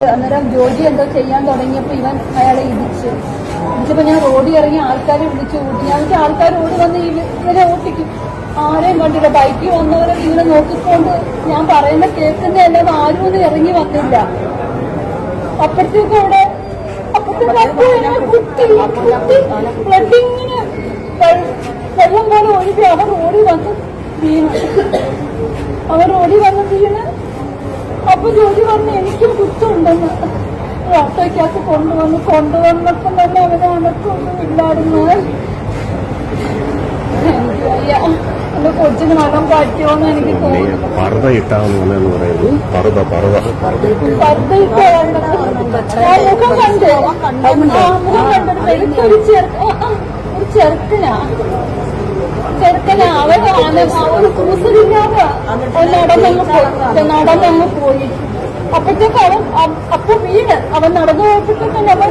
അന്നേരം ജോജി എന്തോ ചെയ്യാൻ തുടങ്ങിയപ്പോൾ അയാളെ ഇടിച്ചപ്പോൾ ഞാൻ റോഡിൽ ഇറങ്ങി ആൾക്കാരെ വിളിച്ചു കൂട്ടി. ഞാൻ വെച്ചാൽ ആൾക്കാർ ഓടി വന്ന് ഇവരെ ഓട്ടിക്കും. ആരെയും കണ്ടില്ല. ബൈക്കിൽ വന്നവരെ ഇങ്ങനെ നോക്കിക്കൊണ്ട് ഞാൻ പറയുന്ന കേൾക്കുന്നതല്ലാതെ ആരും ഒന്നും ഇറങ്ങി വന്നില്ല. അപ്പോഴത്തേക്കും അവിടെ ബ്ലഡിങ്ങനെ വെള്ളം പോലെ ഒഴുകി അവർ ഓടി വന്ന് വീണ്. അപ്പൊ ജോലി പറഞ്ഞു എനിക്കും കുത്തുണ്ടെന്ന്. ഓട്ടോയ്ക്കകത്ത് കൊണ്ടുവന്നപ്പം തന്നെ അവരെ അനക്കൊന്നും ഇല്ലായിരുന്നു. എന്റെ കൊച്ചിന് മകം പറ്റുമോന്ന് എനിക്ക് തോന്നുന്നു. മുഖം കണ്ടൊരു ഒരു ചെറുക്കനാ അവന് കൂസലില്ലാതെ നടന്നങ്ങ് പോയി. അപ്പോഴത്തേക്ക് അപ്പൊ വീട് അവൻ നടന്നു പോയപ്പോഴത്തേക്കും അവൻ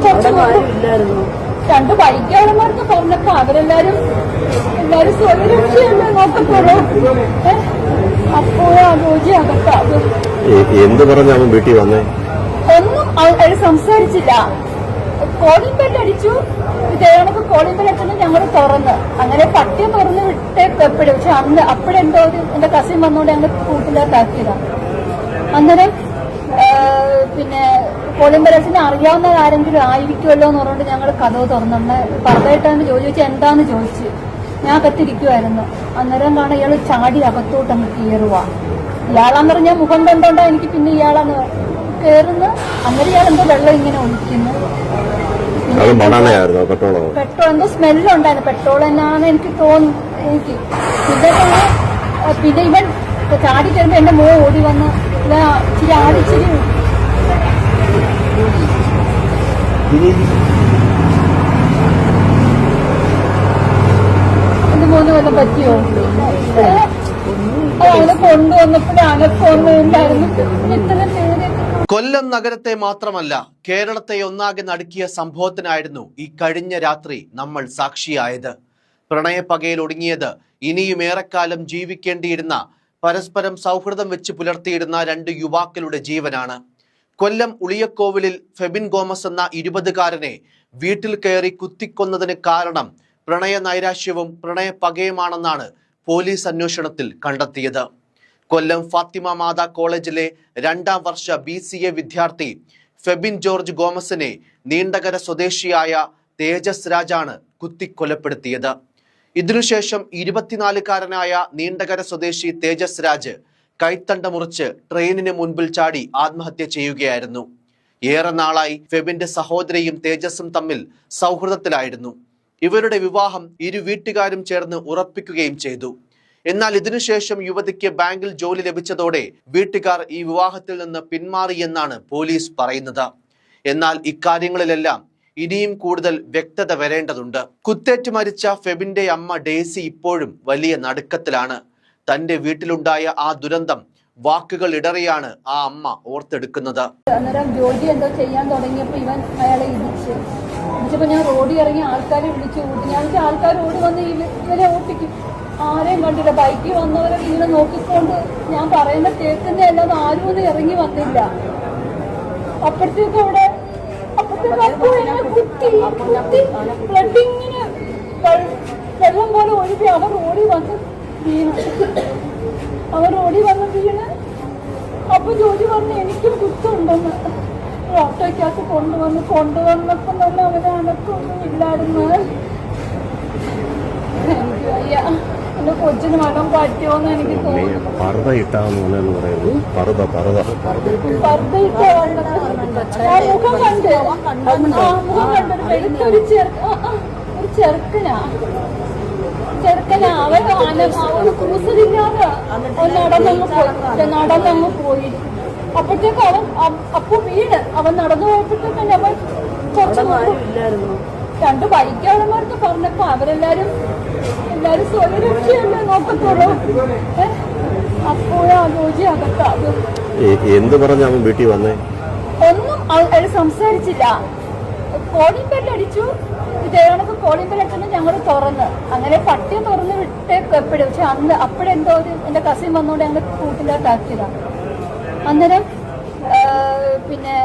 കുറച്ച് രണ്ട് ബൈക്കാളന്മാർക്ക് പറഞ്ഞപ്പോ അവരെല്ലാരും സ്വയരക്ഷയല്ലേ നോക്കത്തോളൂ. അപ്പോഴാ ജോജി അകത്താത്. എന്ത് പറഞ്ഞ അവൻ വീട്ടിൽ വന്നേ? ഒന്നും അയാൾ സംസാരിച്ചില്ല. കോളിംഗ് ബെൽ അടിച്ചു. ഇതേണക്ക് കോളിംഗ് ബെൽ അടിച്ചു ഞങ്ങൾ തുറന്ന് അങ്ങനെ പട്ടിയെ തുറന്ന് വിട്ടേക്കെപ്പോഴും. പക്ഷെ അപ്പോഴെന്തോ എന്റെ കസിൻ വന്നോണ്ട് ഞങ്ങൾ കൂട്ടിലേക്കാക്കിയതാണ്. അന്നേരം പിന്നെ കോളിംഗ് ബെൽ അടിച്ചിന് അറിയാവുന്ന ആരെങ്കിലും ആയിരിക്കുമല്ലോ എന്ന് പറഞ്ഞുകൊണ്ട് ഞങ്ങൾ കഥവ് തുറന്നു. പറഞ്ഞിട്ടാണ് ചോദിച്ചു എന്താന്ന് ചോദിച്ചു. ഞാൻ അകത്തിരിക്കുമായിരുന്നു. അന്നേരം കാണാൻ ഇയാൾ ചാടി അകത്തോട്ടങ്ങ് കയറുക. ഇയാളാന്ന് പറഞ്ഞാൽ മുഖം കണ്ടോണ്ടാ എനിക്ക് പിന്നെ ഇയാളാന്ന് കയറുന്ന. അന്നേരം ഇയാൾ എന്തോ വെള്ളം ഇങ്ങനെ ഒഴിക്കുന്നു. പെട്രോൾ എന്തോ സ്മെല്ലുണ്ടായിരുന്നു. പെട്രോൾ എന്നാണ് എനിക്ക് തോന്നുന്നു. എനിക്ക് പിന്നെ ഇവൻ ചാടി കയറുമ്പോ എന്റെ മോ ഓടി വന്ന് ഇച്ചിരി ആടിച്ചിരി എന്റെ മോന് വല്ലതും പറ്റിയോ? അവനെ കൊണ്ടുവന്നപ്പോഴേ അനക്കൊന്നും ഇല്ലായിരുന്നു. ഇത്ര പേര് കൊല്ലം നഗരത്തെ മാത്രമല്ല കേരളത്തെ ഒന്നാകെ നടുക്കിയ സംഭവത്തിനായിരുന്നു ഈ കഴിഞ്ഞ രാത്രി നമ്മൾ സാക്ഷിയായത്. പ്രണയപ്പകയിൽ ഒടുങ്ങിയത് ഇനിയും ഏറെക്കാലം ജീവിക്കേണ്ടിയിരുന്ന പരസ്പരം സൗഹൃദം വെച്ച് പുലർത്തിയിരുന്ന രണ്ട് യുവാക്കളുടെ ജീവനാണ്. കൊല്ലം ഉളിയക്കോവിലിൽ ഫെബിൻ ഗോമസ് എന്ന 20-കാരനെ വീട്ടിൽ കയറി കുത്തിക്കൊന്നതിന് കാരണം പ്രണയ നൈരാശ്യവും പ്രണയപ്പകയുമാണെന്നാണ് പോലീസ് അന്വേഷണത്തിൽ കണ്ടെത്തിയത്. കൊല്ലം ഫാത്തിമ മാതാ കോളേജിലെ 2ാം വർഷ BCA വിദ്യാർത്ഥി ഫെബിൻ ജോർജ് ഗോമസിനെ നീണ്ടകര സ്വദേശിയായ തേജസ് രാജാണ് കുത്തിക്കൊലപ്പെടുത്തിയത്. ഇതിനുശേഷം 24-കാരനായ നീണ്ടകര സ്വദേശി തേജസ് രാജ് കൈത്തണ്ട മുറിച്ച് ട്രെയിനിന് മുൻപിൽ ചാടി ആത്മഹത്യ ചെയ്യുകയായിരുന്നു. ഏറെ നാളായി ഫെബിന്റെ സഹോദരിയും തേജസും തമ്മിൽ സൗഹൃദത്തിലായിരുന്നു. ഇവരുടെ വിവാഹം ഇരു വീട്ടുകാരും ചേർന്ന് ഉറപ്പിക്കുകയും ചെയ്തു. എന്നാൽ ഇതിനുശേഷം യുവതിക്ക് ബാങ്കിൽ ജോലി ലഭിച്ചതോടെ വീട്ടുകാർ ഈ വിവാഹത്തിൽ നിന്ന് പിന്മാറിയെന്നാണ് പോലീസ് പറയുന്നത്. എന്നാൽ ഇക്കാര്യങ്ങളിലെല്ലാം ഇനിയും കൂടുതൽ വ്യക്തത വരേണ്ടതുണ്ട്. കുത്തേറ്റ് മരിച്ച ഫെബിന്റെ അമ്മ ഡേസി ഇപ്പോഴും വലിയ നടുക്കത്തിലാണ്. തന്റെ വീട്ടിലുണ്ടായ ആ ദുരന്തം വാക്കുകൾ ഇടറിയാണ് ആ അമ്മ ഓർത്തെടുക്കുന്നത്. അന്നേരം ജോജി എന്തോ ചെയ്യാൻ തുടങ്ങിയപ്പോൾ അയാളെ ഇടിച്ചപ്പോൾ ഞാൻ റോഡിൽ ഇറങ്ങി ആൾക്കാരെ വിളിച്ചു കൂട്ടി. ഞാൻ വെച്ചാൽ ആൾക്കാർ ഓടി വന്ന് ഇവരെ ഓട്ടിക്കും. ആരെയും കണ്ടില്ല. ബൈക്കിൽ വന്നവരെ ഇങ്ങനെ നോക്കിക്കൊണ്ട് ഞാൻ പറയുന്ന കേൾക്കുന്നതല്ലാതെ ആരും ഒന്നും ഇറങ്ങി വന്നില്ല. അപ്പോഴത്തേക്കും അവിടെ ബ്ലഡിങ്ങനെ വെള്ളം പോലെ ഒഴുകി അവർ ഓടി വന്ന് വീണ്. അപ്പൊ ജോലി പറഞ്ഞു എനിക്കും കുത്തുണ്ടെന്ന്. ഓട്ടോയ്ക്കകത്ത് കൊണ്ടുവന്നപ്പം തന്നെ അവരെ അനക്കൊന്നും ഇല്ലായിരുന്നു. എന്റെ കൊച്ചിന് മകം പറ്റുമോന്ന് എനിക്ക് തോന്നുന്നു. മുഖം കണ്ടൊരു ഒരു ചെറുക്കനാ അവന് കൂസലില്ലാതെ നടന്നങ്ങ് പോയി. അപ്പോഴത്തേക്ക് അപ്പൊ വീട് അവൻ നടന്നു പോയപ്പോഴത്തേക്കും അവൻ കുറച്ച് രണ്ട് ബൈക്കാളന്മാർക്ക് പറഞ്ഞപ്പോ അവരെല്ലാരും സ്വയരക്ഷയല്ലേ നോക്കത്തോളൂ. അപ്പോഴാ ജോജി അകത്താത്. എന്ത് പറഞ്ഞ അവൻ വീട്ടിൽ വന്നേ? ഒന്നും അയാൾ സംസാരിച്ചില്ല. കോളിംഗ് ബെൽ അടിച്ചു. ഇതേണക്ക് കോളിംഗ് ബെൽ അടിച്ചു ഞങ്ങൾ തുറന്ന് അങ്ങനെ പട്ടിയെ തുറന്ന് വിട്ടേക്കെപ്പോഴും. പക്ഷെ അപ്പോഴെന്തോ എന്റെ കസിൻ വന്നോണ്ട് ഞങ്ങൾ കൂട്ടിലേക്കാക്കിയതാണ്. അന്നേരം പിന്നെ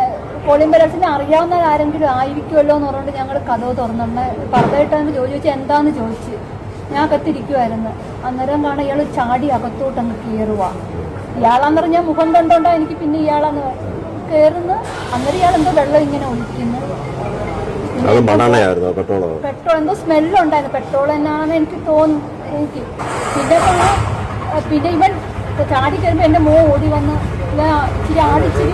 കോളിംഗ് ബെല്ലടിച്ചിനെ അറിയാവുന്ന ആരെങ്കിലും ആയിരിക്കുമല്ലോ എന്ന് പറഞ്ഞുകൊണ്ട് ഞങ്ങൾ കഥവ് തുറന്നു. പറഞ്ഞിട്ടാണ് ചോദിച്ചു എന്താന്ന് ചോദിച്ച് ഞാൻ അകത്തിരിക്കുമായിരുന്നു. അന്നേരം കാണാൻ ഇയാൾ ചാടി അകത്തോട്ടങ്ങ് കയറുക. ഇയാളാന്ന് പറഞ്ഞാൽ മുഖം കണ്ടോണ്ടാ എനിക്ക് പിന്നെ ഇയാളാന്ന് കയറുന്നു. അന്നേരം ഇയാൾ എന്തോ വെള്ളം ഇങ്ങനെ ഒഴിക്കുന്നു. പെട്രോൾ എന്തോ സ്മെല്ലുണ്ടായിരുന്നു. പെട്രോൾ തന്നെയാണെന്ന് എനിക്ക് തോന്നുന്നു. എനിക്ക് പിന്നെ ഇവൻ ചാടി കയറുമ്പോൾ എന്റെ മോൻ ഓടി വന്ന് ഇച്ചിരി ആടിച്ചിരി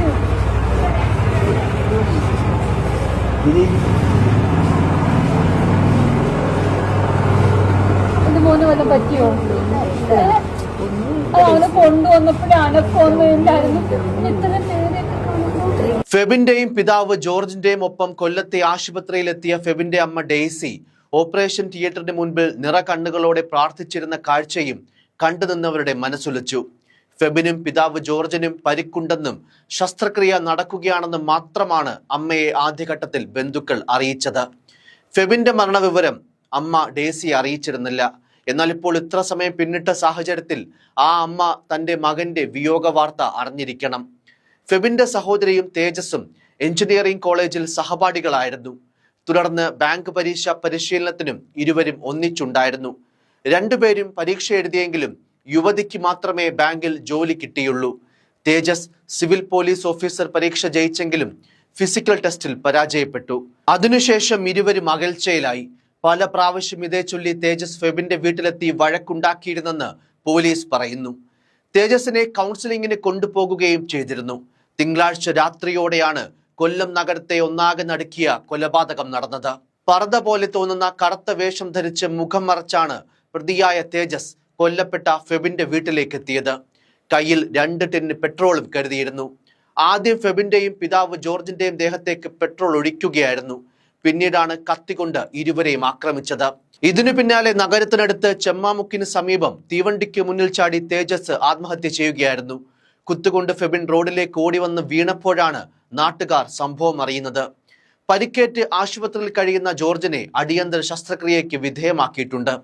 എന്റെ മോന് വല്ലതും പറ്റിയോ? അവനെ കൊണ്ടുവന്നപ്പോഴേ അനക്കൊന്നും ഇല്ലായിരുന്നു. ഇത്രയും പേരെയൊക്കെ കാണുമ്പോൾ ഫെബിന്റെയും പിതാവ് ജോർജിന്റെയും ഒപ്പം കൊല്ലത്തെ ആശുപത്രിയിലെത്തിയ ഫെബിന്റെ അമ്മ ഡെയ്സി ഓപ്പറേഷൻ തിയേറ്ററിന് മുൻപിൽ നിറകണ്ണുകളോടെ പ്രാർത്ഥിച്ചിരുന്ന കാഴ്ചയും കണ്ടുനിന്നവരുടെ മനസ്സുലച്ചു. ഫെബിനും പിതാവ് ജോർജിനും പരിക്കുണ്ടെന്നും ശസ്ത്രക്രിയ നടക്കുകയാണെന്നും മാത്രമാണ് അമ്മയെ ആദ്യഘട്ടത്തിൽ ബന്ധുക്കൾ അറിയിച്ചത്. ഫെബിന്റെ മരണവിവരം അമ്മ ഡെയ്സിയെ അറിയിച്ചിരുന്നില്ല. എന്നാൽ ഇപ്പോൾ ഇത്ര സമയം പിന്നിട്ട സാഹചര്യത്തിൽ ആ അമ്മ തന്റെ മകന്റെ വിയോഗ വാർത്ത അറിഞ്ഞിരിക്കണം. ഫെബിന്റെ സഹോദരിയും തേജസും എഞ്ചിനീയറിംഗ് കോളേജിൽ സഹപാഠികളായിരുന്നു. തുടർന്ന് ബാങ്ക് പരീക്ഷ പരിശീലനത്തിനും ഇരുവരും ഒന്നിച്ചുണ്ടായിരുന്നു. രണ്ടുപേരും പരീക്ഷ എഴുതിയെങ്കിലും യുവതിക്ക് മാത്രമേ ബാങ്കിൽ ജോലി കിട്ടിയുള്ളൂ. തേജസ് സിവിൽ പോലീസ് ഓഫീസർ പരീക്ഷ ജയിച്ചെങ്കിലും ഫിസിക്കൽ ടെസ്റ്റിൽ പരാജയപ്പെട്ടു. അതിനുശേഷം ഇരുവരും അകൽച്ചയിലായി. പല പ്രാവശ്യം ഇതേ ചൊല്ലി തേജസ് ഫെബിന്റെ വീട്ടിലെത്തി വഴക്കുണ്ടാക്കിയിരുന്നെന്ന് പോലീസ് പറയുന്നു. തേജസിനെ കൗൺസിലിംഗിന് കൊണ്ടുപോകുകയും ചെയ്തിരുന്നു. തിങ്കളാഴ്ച രാത്രിയോടെയാണ് കൊല്ലം നഗരത്തെ ഒന്നാകെ നടുക്കിയ കൊലപാതകം നടന്നത്. പർദ്ദ പോലെ തോന്നുന്ന കറുത്ത വേഷം ധരിച്ച് മുഖം മറച്ചാണ് പ്രതിയായ തേജസ് കൊല്ലപ്പെട്ട ഫെബിന്റെ വീട്ടിലേക്ക് എത്തിയത്. കയ്യിൽ 2 ടിന്ന് പെട്രോളും കരുതിയിരുന്നു. ആദ്യം ഫെബിന്റെയും പിതാവ് ജോർജിന്റെയും ദേഹത്തേക്ക് പെട്രോൾ ഒഴിക്കുകയായിരുന്നു. പിന്നീടാണ് കത്തികൊണ്ട് ഇരുവരെയും ആക്രമിച്ചത്. ഇതിനു പിന്നാലെ നഗരത്തിനടുത്ത് ചെമ്മാമുക്കിന് സമീപം തീവണ്ടിക്ക് മുന്നിൽ ചാടി തേജസ് ആത്മഹത്യ ചെയ്യുകയായിരുന്നു. കുത്തുകൊണ്ട് ഫെബിൻ റോഡിലേക്ക് ഓടി വന്ന് വീണപ്പോഴാണ് നാട്ടുകാർ സംഭവം അറിയുന്നത്. പരിക്കേറ്റ് ആശുപത്രിയിൽ കഴിയുന്ന ജോർജിനെ അടിയന്തര ശസ്ത്രക്രിയയ്ക്ക് വിധേയമാക്കിയിട്ടുണ്ട്.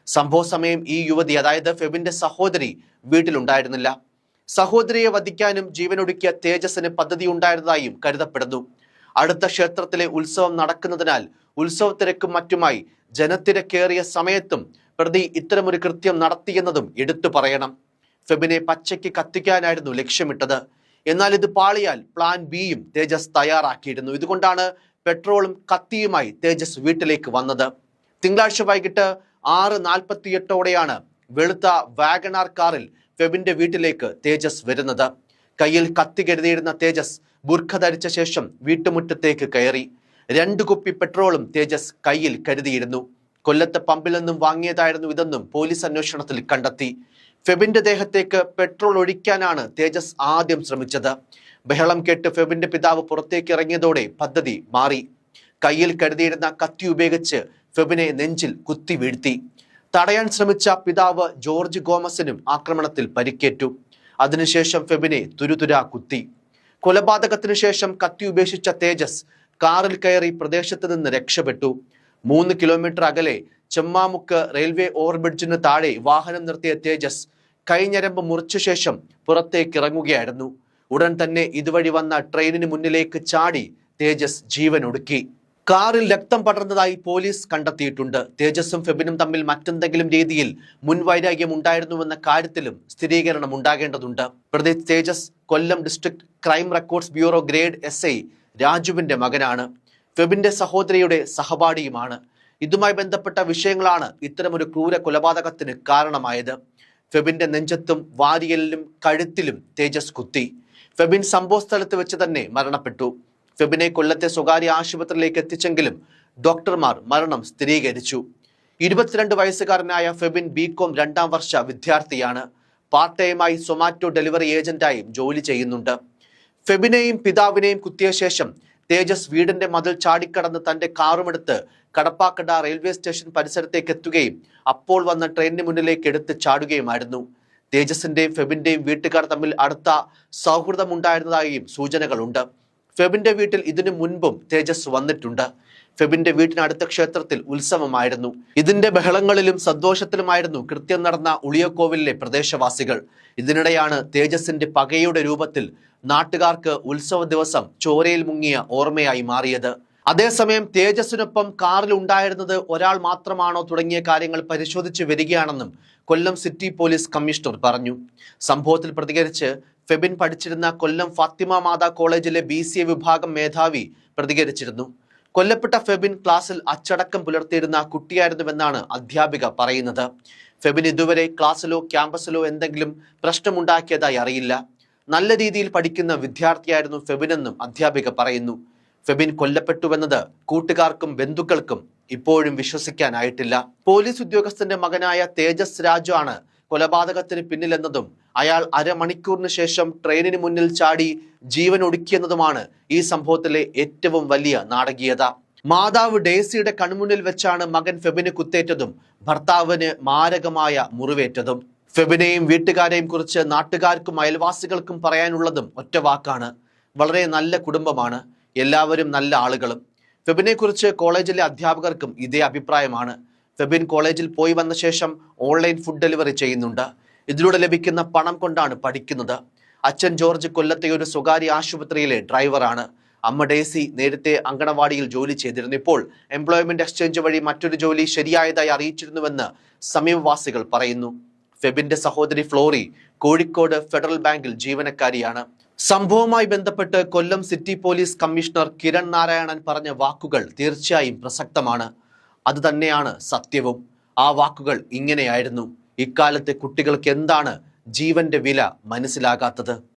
സംഭവ സമയം ഈ യുവതി, അതായത് ഫെബിന്റെ സഹോദരി, വീട്ടിലുണ്ടായിരുന്നില്ല. സഹോദരിയെ വധിക്കാനും ജീവനൊടുക്കിയ തേജസിന് പദ്ധതി ഉണ്ടായിരുന്നതായും കരുതപ്പെടുന്നു. അടുത്ത ക്ഷേത്രത്തിലെ ഉത്സവം നടക്കുന്നതിനാൽ ഉത്സവത്തിരക്കും മറ്റുമായി ജനത്തിരക്കേറിയ സമയത്തും പ്രതി ഇത്തരമൊരു കൃത്യം നടത്തിയെന്നതും എടുത്തു പറയണം. ഫെബിനെ പച്ചയ്ക്ക് കത്തിക്കാനായിരുന്നു ലക്ഷ്യമിട്ടത്. എന്നാൽ ഇത് പാളിയാൽ പ്ലാൻ ബിയും തേജസ് തയ്യാറാക്കിയിരുന്നു. ഇതുകൊണ്ടാണ് പെട്രോളും കത്തിയുമായി തേജസ് വീട്ടിലേക്ക് വന്നത്. തിങ്കളാഴ്ച വൈകിട്ട് 6:48 വെളുത്ത വാഗണാർ കാറിൽ ഫെബിന്റെ വീട്ടിലേക്ക് തേജസ് വരുന്നത്. കയ്യിൽ കത്തി കരുതിയിരുന്ന തേജസ് ബുർഖ ധരിച്ച ശേഷം വീട്ടുമുറ്റത്തേക്ക് കയറി. 2 കുപ്പി പെട്രോളും തേജസ് കയ്യിൽ കരുതിയിരുന്നു. കൊല്ലത്തെ പമ്പിൽ നിന്നും വാങ്ങിയതായിരുന്നു ഇതെന്നും പോലീസ് അന്വേഷണത്തിൽ കണ്ടെത്തി. ഫെബിന്റെ ദേഹത്തേക്ക് പെട്രോൾ ഒഴിക്കാനാണ് തേജസ് ആദ്യം ശ്രമിച്ചത്. ബഹളം കേട്ട് ഫെബിന്റെ പിതാവ് പുറത്തേക്ക് ഇറങ്ങിയതോടെ പദ്ധതി മാറി. കയ്യിൽ കരുതിയിരുന്ന കത്തി ഉപയോഗിച്ച് ഫെബിനെ നെഞ്ചിൽ കുത്തി വീഴ്ത്തി. തടയാൻ ശ്രമിച്ച പിതാവ് ജോർജ് ഗോമസിനും ആക്രമണത്തിൽ പരിക്കേറ്റു. അതിനുശേഷം ഫെബിനെ തുരുതുരാ കുത്തി. കൊലപാതകത്തിനു ശേഷം കത്തി ഉപേക്ഷിച്ച തേജസ് കാറിൽ കയറി പ്രദേശത്ത് നിന്ന് രക്ഷപ്പെട്ടു. 3 കിലോമീറ്റർ അകലെ ചെമ്മാമുക്ക് റെയിൽവേ ഓവർബ്രിഡ്ജിന് താഴെ വാഹനം നിർത്തിയ തേജസ് കൈഞ്ഞരമ്പ് മുറിച്ച ശേഷം പുറത്തേക്ക് ഇറങ്ങുകയായിരുന്നു. ഉടൻ തന്നെ ഇതുവഴി വന്ന ട്രെയിനിന് മുന്നിലേക്ക് ചാടി തേജസ് ജീവനൊടുക്കി. കാറിൽ രക്തം പടർന്നതായി പോലീസ് കണ്ടെത്തിയിട്ടുണ്ട്. തേജസും ഫെബിനും തമ്മിൽ മറ്റെന്തെങ്കിലും രീതിയിൽ മുൻവൈരാഗ്യം ഉണ്ടായിരുന്നുവെന്ന കാര്യത്തിലും സ്ഥിരീകരണം ഉണ്ടാകേണ്ടതുണ്ട്. പ്രതി Tejas Kollam district crime records bureau grade SI രാജുവിന്റെ മകനാണ്. ഫെബിന്റെ സഹോദരിയുടെ സഹപാഠിയുമാണ്. ഇതുമായി ബന്ധപ്പെട്ട വിഷയങ്ങളാണ് ഇത്തരമൊരു ക്രൂര കൊലപാതകത്തിന് കാരണമായത്. ഫെബിന്റെ നെഞ്ചത്തും വാരിയലിലും കഴുത്തിലും തേജസ് കുത്തി. ഫെബിൻ സംഭവ സ്ഥലത്ത് വെച്ച് തന്നെ മരണപ്പെട്ടു. ഫെബിനെ കൊല്ലത്തെ സ്വകാര്യ ആശുപത്രിയിലേക്ക് എത്തിച്ചെങ്കിലും ഡോക്ടർമാർ മരണം സ്ഥിരീകരിച്ചു. 22 വയസ്സുകാരനായ ഫെബിൻ BCom 2ാം വർഷ വിദ്യാർത്ഥിയാണ്. പാർട്ട് ടൈമായി സൊമാറ്റോ ഡെലിവറി ഏജന്റായും ജോലി ചെയ്യുന്നുണ്ട്. ഫെബിനെയും പിതാവിനെയും കുത്തിയ ശേഷം തേജസ് വീടിന്റെ മതിൽ ചാടിക്കടന്ന് തന്റെ കാറുമെടുത്ത് കടപ്പാക്കട റെയിൽവേ സ്റ്റേഷൻ പരിസരത്തേക്ക് എത്തുകയും അപ്പോൾ വന്ന ട്രെയിനിന് മുന്നിലേക്ക് എടുത്ത് ചാടുകയുമായിരുന്നു. തേജസിന്റെയും ഫെബിന്റെയും വീട്ടുകാർ തമ്മിൽ അടുത്ത സൗഹൃദമുണ്ടായിരുന്നതായും സൂചനകളുണ്ട്. ഫെബിന്റെ വീട്ടിൽ ഇതിനു മുൻപും തേജസ് വന്നിട്ടുണ്ട്. ഫെബിന്റെ വീട്ടിനടുത്ത ക്ഷേത്രത്തിൽ ഉത്സവമായിരുന്നു. ഇതിന്റെ ബഹളങ്ങളിലും സന്തോഷത്തിലുമായിരുന്നു കൃത്യം നടന്ന ഉളിയക്കോവിലിലെ പ്രദേശവാസികൾ. ഇതിനിടെയാണ് തേജസിന്റെ പകയുടെ രൂപത്തിൽ നാട്ടുകാർക്ക് ഉത്സവ ദിവസം ചോരയിൽ മുങ്ങിയ ഓർമ്മയായി മാറിയത്. അതേസമയം തേജസിനൊപ്പം കാറിൽ ഉണ്ടായിരുന്നത് ഒരാൾ മാത്രമാണോ തുടങ്ങിയ കാര്യങ്ങൾ പരിശോധിച്ച് വരികയാണെന്നും കൊല്ലം സിറ്റി പോലീസ് കമ്മീഷണർ പറഞ്ഞു. സംഭവത്തിൽ പ്രതികരിച്ച് ഫെബിൻ പഠിച്ചിരുന്ന കൊല്ലം ഫാത്തിമ മാതാ കോളേജിലെ BCA വിഭാഗം മേധാവി പ്രതികരിച്ചിരുന്നു. കൊല്ലപ്പെട്ട ഫെബിൻ ക്ലാസ്സിൽ അച്ചടക്കം പുലർത്തിയിരുന്ന കുട്ടിയായിരുന്നുവെന്നാണ് അധ്യാപിക പറയുന്നത്. ഫെബിൻ ഇതുവരെ ക്ലാസ്സിലോ ക്യാമ്പസിലോ എന്തെങ്കിലും പ്രശ്നമുണ്ടാക്കിയതായി അറിയില്ല. നല്ല രീതിയിൽ പഠിക്കുന്ന വിദ്യാർത്ഥിയായിരുന്നു ഫെബിനെന്നും അധ്യാപിക പറയുന്നു. ഫെബിൻ കൊല്ലപ്പെട്ടുവെന്നത് കൂട്ടുകാർക്കും ബന്ധുക്കൾക്കും ഇപ്പോഴും വിശ്വസിക്കാനായിട്ടില്ല. പോലീസ് ഉദ്യോഗസ്ഥന്റെ മകനായ തേജസ് രാജു ആണ് കൊലപാതകത്തിന് പിന്നിലെന്നതും അയാൾ അരമണിക്കൂറിന് ശേഷം ട്രെയിനിന് മുന്നിൽ ചാടി ജീവൻ ഒടുക്കിയെന്നതുമാണ് ഈ സംഭവത്തിലെ ഏറ്റവും വലിയ നാടകീയത. മാതാവ് ഡേസിയുടെ കൺമുന്നിൽ വെച്ചാണ് മകൻ ഫെബിന് കുത്തേറ്റതും ഭർത്താവിന് മാരകമായ മുറിവേറ്റതും. ഫെബിനെയും വീട്ടുകാരെയും കുറിച്ച് നാട്ടുകാർക്കും അയൽവാസികൾക്കും പറയാനുള്ളതും ഒറ്റ വാക്കാണ്: വളരെ നല്ല കുടുംബമാണ്, എല്ലാവരും നല്ല ആളുകളും. ഫെബിനെ കുറിച്ച് കോളേജിലെ അധ്യാപകർക്കും ഇതേ അഭിപ്രായമാണ്. ഫെബിൻ കോളേജിൽ പോയി വന്ന ശേഷം ഓൺലൈൻ ഫുഡ് ഡെലിവറി ചെയ്യുന്നുണ്ട്. ഇതിലൂടെ ലഭിക്കുന്ന പണം കൊണ്ടാണ് പഠിക്കുന്നത്. അച്ഛൻ ജോർജ് കൊല്ലത്തെ ഒരു സ്വകാര്യ ആശുപത്രിയിലെ ഡ്രൈവറാണ്. അമ്മ ഡേസി നേരത്തെ അങ്കണവാടിയിൽ ജോലി ചെയ്തിരുന്നു. ഇപ്പോൾ എംപ്ലോയ്മെന്റ് എക്സ്ചേഞ്ച് വഴി മറ്റൊരു ജോലി ശരിയായതായി അറിയിച്ചിരുന്നുവെന്ന് സമീപവാസികൾ പറയുന്നു. ഫെബിന്റെ സഹോദരി ഫ്ലോറി കോഴിക്കോട് ഫെഡറൽ ബാങ്കിൽ ജീവനക്കാരിയാണ്. സംഭവവുമായി ബന്ധപ്പെട്ട് Kollam city police commissioner Kiran Narayanan പറഞ്ഞ വാക്കുകൾ തീർച്ചയായും പ്രസക്തമാണ്. അത് തന്നെയാണ് സത്യവും. ആ വാക്കുകൾ ഇങ്ങനെയായിരുന്നു: ഇക്കാലത്തെ കുട്ടികൾക്ക് എന്താണ് ജീവന്റെ വില മനസ്സിലാകാത്തത്?